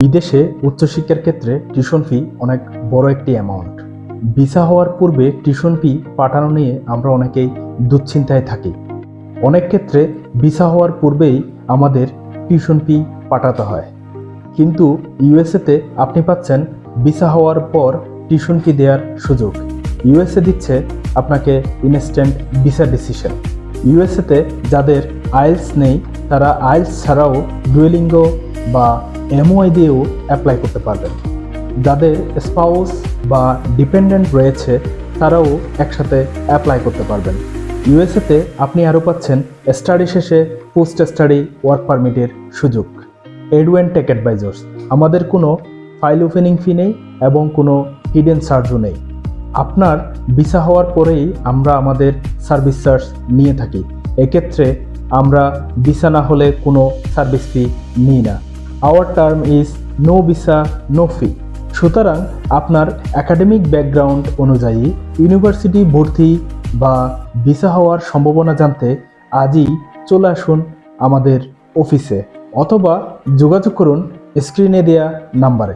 বিদেশে উচ্চশিক্ষার ক্ষেত্রে টিউশন ফি অনেক বড় একটি অ্যামাউন্ট। ভিসা হওয়ার পূর্বে টিউশন ফি পাঠানো নিয়ে আমরা অনেকেই দুশ্চিন্তায় থাকি। অনেক ক্ষেত্রে ভিসা হওয়ার পূর্বেই আমাদের টিউশন ফি পাঠাতে হয়, কিন্তু ইউএসএতে আপনি পাচ্ছেন ভিসা হওয়ার পর টিউশন ফি দেওয়ার সুযোগ। ইউএসএ দিচ্ছে আপনাকে ইনস্ট্যান্ট ভিসা ডিসিশন। ইউএসএতে যাদের আইএলটিএস নেই তারা আইএলটিএস ছাড়াও ডুয়েলিঙ্গো বা এমওআই দিয়েও অ্যাপ্লাই করতে পারবেন। যাদের স্পাউস বা ডিপেন্ডেন্ট রয়েছে তারাও একসাথে অ্যাপ্লাই করতে পারবেন। ইউএসএতে আপনি আরও পাচ্ছেন স্টাডি শেষে পোস্ট স্টাডি ওয়ার্ক পারমিটের সুযোগ। EDUnTECH অ্যাডভাইজর্স, আমাদের কোনো ফাইল ওপেনিং ফি নেই এবং কোনো হিডেন চার্জও নেই। আপনার ভিসা হওয়ার পরেই আমরা আমাদের সার্ভিস চার্জ নিয়ে থাকি। এক্ষেত্রে আমরা ভিসা না হলে কোনো সার্ভিস ফি নিই না। Our term is no visa no fee. সুতরাং আপনার একাডেমিক ব্যাকগ্রাউন্ড অনুযায়ী ইউনিভার্সিটি ভর্তি বা ভিসা হওয়ার সম্ভাবনা জানতে আজই চলে আসুন আমাদের অফিসে অথবা যোগাযোগ করুন স্ক্রিনে দেওয়া নাম্বারে।